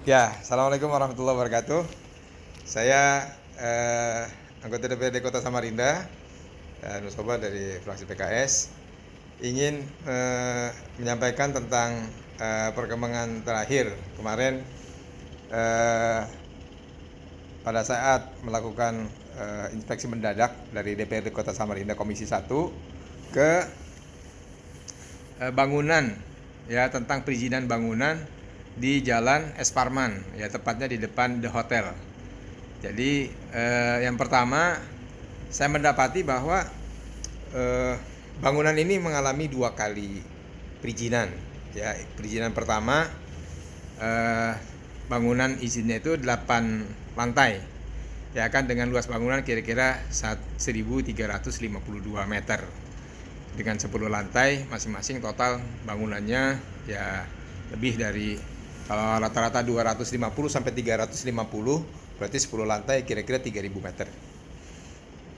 Ya, Assalamualaikum warahmatullahi wabarakatuh. Saya anggota DPRD Kota Samarinda dan Musoba dari fraksi PKS ingin menyampaikan tentang perkembangan terakhir kemarin eh, pada saat melakukan inspeksi mendadak dari DPRD Kota Samarinda Komisi 1 ke bangunan, ya, tentang perizinan bangunan di Jalan Es Parman, ya, tepatnya di depan The Hotel. Jadi yang pertama saya mendapati bahwa eh, bangunan ini mengalami 2 kali perizinan. Ya, perizinan pertama, eh, bangunan izinnya itu 8 lantai, ya kan, dengan luas bangunan kira-kira 1.352 meter dengan 10 lantai masing-masing. Total bangunannya ya lebih dari, kalau rata-rata 250 sampai 350, berarti 10 lantai kira-kira 3.000 meter.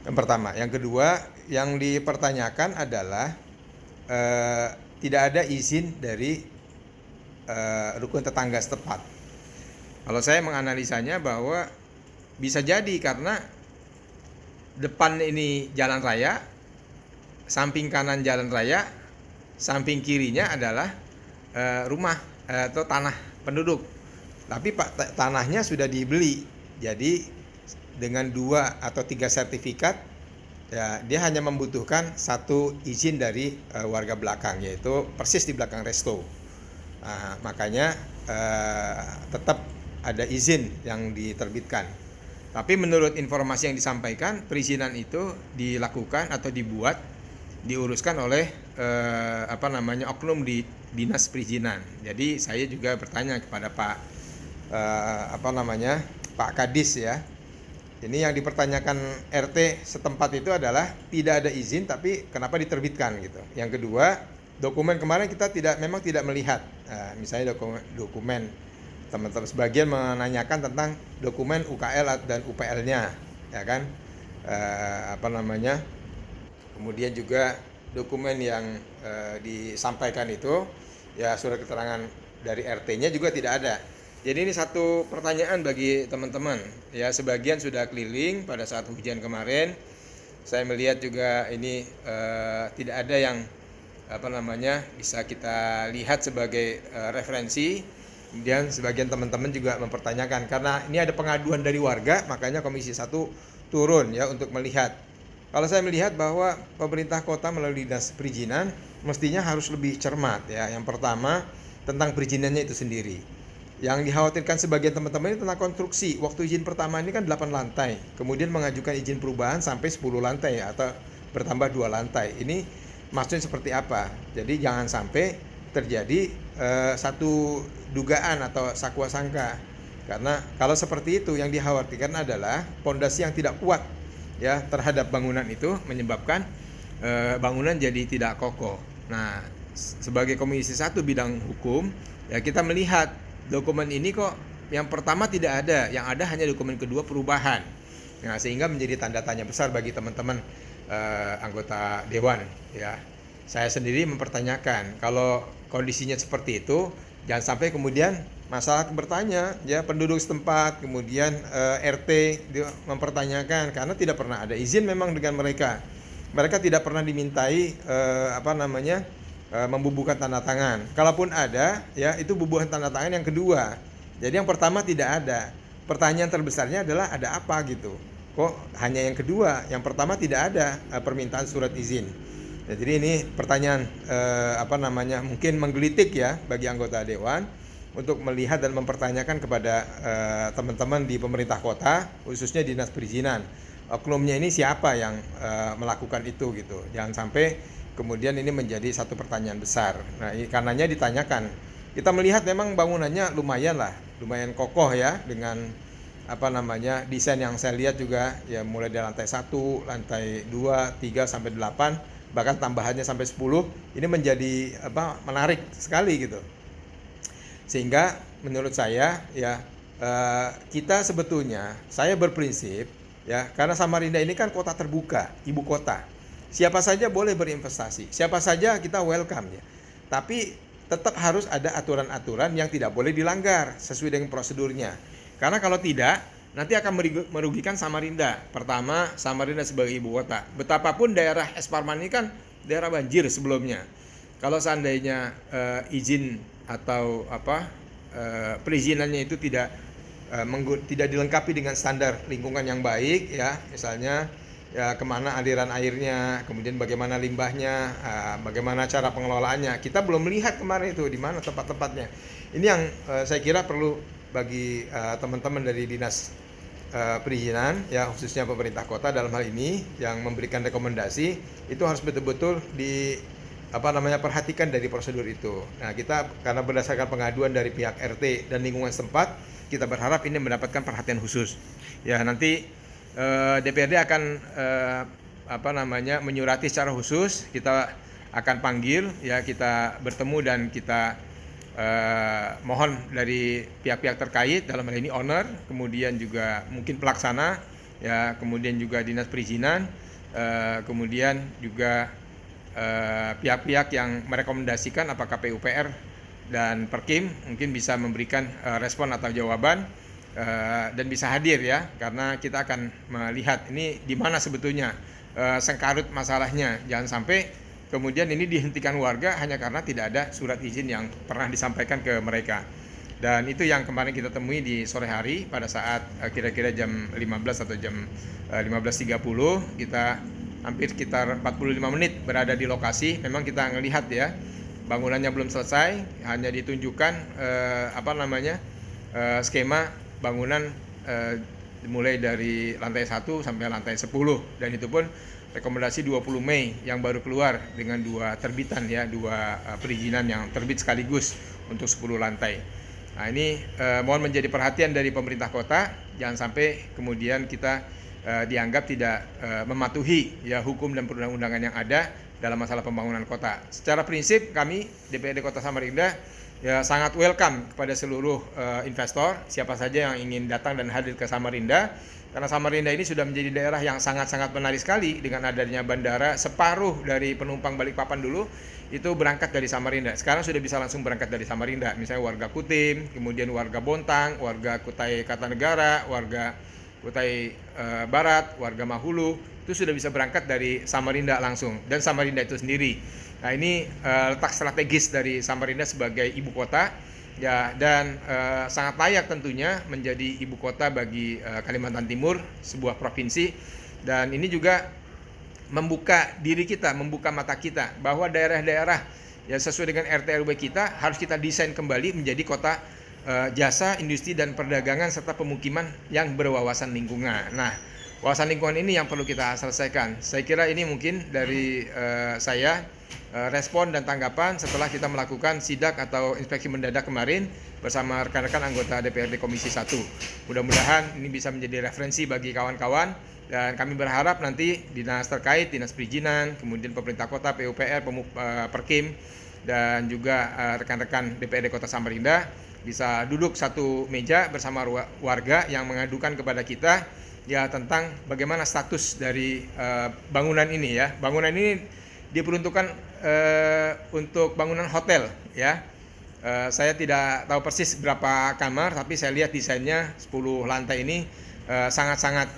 Yang pertama. Yang kedua, yang dipertanyakan adalah eh, tidak ada izin dari rukun tetangga setempat. Kalau saya menganalisanya bahwa bisa jadi karena depan ini jalan raya, samping kanan jalan raya, samping kirinya adalah rumah atau tanah penduduk. Tapi tanahnya sudah dibeli. Jadi dengan 2 atau 3 sertifikat, ya, dia hanya membutuhkan 1 izin dari warga belakang, yaitu persis di belakang resto. Nah, makanya tetap ada izin yang diterbitkan. Tapi menurut informasi yang disampaikan, perizinan itu dilakukan atau diuruskan oleh oknum di dinas perizinan. Jadi saya juga bertanya kepada Pak Kadis, ya. Ini yang dipertanyakan RT setempat itu adalah tidak ada izin, tapi kenapa diterbitkan gitu. Yang kedua, dokumen kemarin kita memang tidak melihat. Misalnya dokumen teman-teman sebagian menanyakan tentang dokumen UKL dan UPL-nya, ya kan. Kemudian juga dokumen yang disampaikan itu, ya, surat keterangan dari RT-nya juga tidak ada. Jadi ini satu pertanyaan bagi teman-teman, ya. Sebagian sudah keliling pada saat hujan kemarin. Saya melihat juga ini tidak ada yang bisa kita lihat sebagai referensi. Kemudian sebagian teman-teman juga mempertanyakan karena ini ada pengaduan dari warga, makanya Komisi 1 turun, ya, untuk melihat. Kalau saya melihat bahwa pemerintah kota melalui dinas perizinan mestinya harus lebih cermat, ya. Yang pertama, tentang perizinannya itu sendiri. Yang dikhawatirkan sebagian teman-teman ini tentang konstruksi. Waktu izin pertama ini kan 8 lantai, kemudian mengajukan izin perubahan sampai 10 lantai, atau bertambah 2 lantai. Ini maksudnya seperti apa? Jadi jangan sampai terjadi satu dugaan atau sakwa sangka. Karena kalau seperti itu, yang dikhawatirkan adalah pondasi yang tidak kuat, ya, terhadap bangunan itu menyebabkan bangunan jadi tidak kokoh. Nah, sebagai Komisi 1 bidang hukum, ya, kita melihat dokumen ini kok yang pertama tidak ada, yang ada hanya dokumen kedua perubahan. Nah, sehingga menjadi tanda tanya besar bagi teman-teman anggota dewan, ya. Saya sendiri mempertanyakan kalau kondisinya seperti itu, jangan sampai kemudian masyarakat bertanya, ya, penduduk setempat, kemudian RT mempertanyakan karena tidak pernah ada izin memang dengan mereka. Mereka tidak pernah dimintai membubuhkan tanda tangan. Kalaupun ada, ya, itu bubuhan tanda tangan yang kedua. Jadi yang pertama tidak ada. Pertanyaan terbesarnya adalah ada apa gitu. Kok hanya yang kedua, yang pertama tidak ada permintaan surat izin. Ya, jadi ini pertanyaan mungkin menggelitik, ya, bagi anggota dewan untuk melihat dan mempertanyakan kepada teman-teman di pemerintah kota, khususnya dinas perizinan. Oknumnya ini siapa yang melakukan itu gitu. Jangan sampai kemudian ini menjadi satu pertanyaan besar. Nah, karenanya ditanyakan. Kita melihat memang bangunannya lumayan kokoh, ya, dengan desain yang saya lihat juga, ya, mulai dari lantai 1, lantai 2, 3 sampai 8, bahkan tambahannya sampai 10. Ini menjadi menarik sekali gitu. Sehingga menurut saya, ya, kita sebetulnya, saya berprinsip, ya, karena Samarinda ini kan kota terbuka, ibu kota. Siapa saja boleh berinvestasi, siapa saja kita welcome, ya. Tapi tetap harus ada aturan-aturan yang tidak boleh dilanggar sesuai dengan prosedurnya. Karena kalau tidak, nanti akan merugikan Samarinda. Pertama, Samarinda sebagai ibu kota. Betapapun daerah Es Parman ini kan daerah banjir sebelumnya. Kalau seandainya izin atau perizinannya itu tidak dilengkapi dengan standar lingkungan yang baik, ya, misalnya ya kemana aliran airnya, kemudian bagaimana limbahnya, bagaimana cara pengelolaannya. Kita belum melihat kemarin itu di mana tempat-tempatnya. Ini yang saya kira perlu bagi teman-teman dari dinas perizinan, ya khususnya pemerintah kota dalam hal ini yang memberikan rekomendasi, itu harus betul-betul perhatikan dari prosedur itu. Nah, kita karena berdasarkan pengaduan dari pihak RT dan lingkungan setempat, kita berharap ini mendapatkan perhatian khusus. Ya, nanti DPRD akan menyurati secara khusus. Kita akan panggil, ya, kita bertemu dan kita mohon dari pihak-pihak terkait, dalam hal ini owner, kemudian juga mungkin pelaksana, ya, kemudian juga dinas perizinan, kemudian juga pihak-pihak yang merekomendasikan apakah PUPR dan Perkim mungkin bisa memberikan respon atau jawaban dan bisa hadir, ya, karena kita akan melihat ini di mana sebetulnya sengkarut masalahnya. Jangan sampai kemudian ini dihentikan warga hanya karena tidak ada surat izin yang pernah disampaikan ke mereka. Dan itu yang kemarin kita temui di sore hari pada saat kira-kira jam 15 atau jam 15.30, kita hampir sekitar 45 menit berada di lokasi. Memang kita ngelihat, ya, bangunannya belum selesai, hanya ditunjukkan skema bangunan mulai dari lantai 1 sampai lantai 10, dan itu pun rekomendasi 20 Mei yang baru keluar dengan 2 terbitan, ya, 2 perizinan yang terbit sekaligus untuk 10 lantai. Nah, ini mohon menjadi perhatian dari pemerintah kota, jangan sampai kemudian kita dianggap tidak mematuhi, ya, hukum dan perundang-undangan yang ada dalam masalah pembangunan kota. Secara prinsip kami DPRD Kota Samarinda, ya, sangat welcome kepada seluruh investor, siapa saja yang ingin datang dan hadir ke Samarinda, karena Samarinda ini sudah menjadi daerah yang sangat-sangat menarik sekali dengan adanya bandara. Separuh dari penumpang Balikpapan dulu itu berangkat dari Samarinda. Sekarang sudah bisa langsung berangkat dari Samarinda, misalnya warga Kutim, kemudian warga Bontang, warga Kutai Kartanegara, warga Kutai Barat, warga Mahulu, itu sudah bisa berangkat dari Samarinda langsung, dan Samarinda itu sendiri. Nah, ini letak strategis dari Samarinda sebagai ibu kota, ya, dan sangat layak tentunya menjadi ibu kota bagi Kalimantan Timur, sebuah provinsi. Dan ini juga membuka diri kita, membuka mata kita bahwa daerah-daerah yang sesuai dengan RT RW kita harus kita desain kembali menjadi kota jasa, industri dan perdagangan serta pemukiman yang berwawasan lingkungan. Nah, wawasan lingkungan ini yang perlu kita selesaikan. Saya kira ini mungkin dari saya respon dan tanggapan setelah kita melakukan sidak atau inspeksi mendadak kemarin bersama rekan-rekan anggota DPRD Komisi 1. Mudah-mudahan ini bisa menjadi referensi bagi kawan-kawan, dan kami berharap nanti dinas terkait, dinas perizinan, kemudian pemerintah kota, PUPR, Perkim, dan juga rekan-rekan DPRD Kota Samarinda bisa duduk satu meja bersama warga yang mengadukan kepada kita, ya, tentang bagaimana status dari bangunan ini, ya. Bangunan ini diperuntukkan untuk bangunan hotel, ya. Saya tidak tahu persis berapa kamar, tapi saya lihat desainnya 10 lantai ini sangat-sangat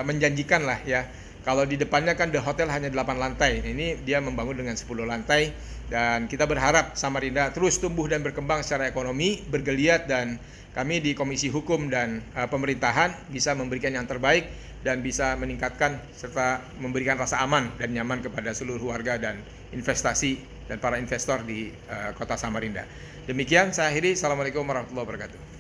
menjanjikan lah, ya. Kalau di depannya kan The Hotel hanya 8 lantai. Ini dia membangun dengan 10 lantai, dan kita berharap Samarinda terus tumbuh dan berkembang secara ekonomi, bergeliat, dan kami di Komisi Hukum dan Pemerintahan bisa memberikan yang terbaik dan bisa meningkatkan serta memberikan rasa aman dan nyaman kepada seluruh warga dan investasi dan para investor di Kota Samarinda. Demikian saya akhiri. Assalamualaikum warahmatullahi wabarakatuh.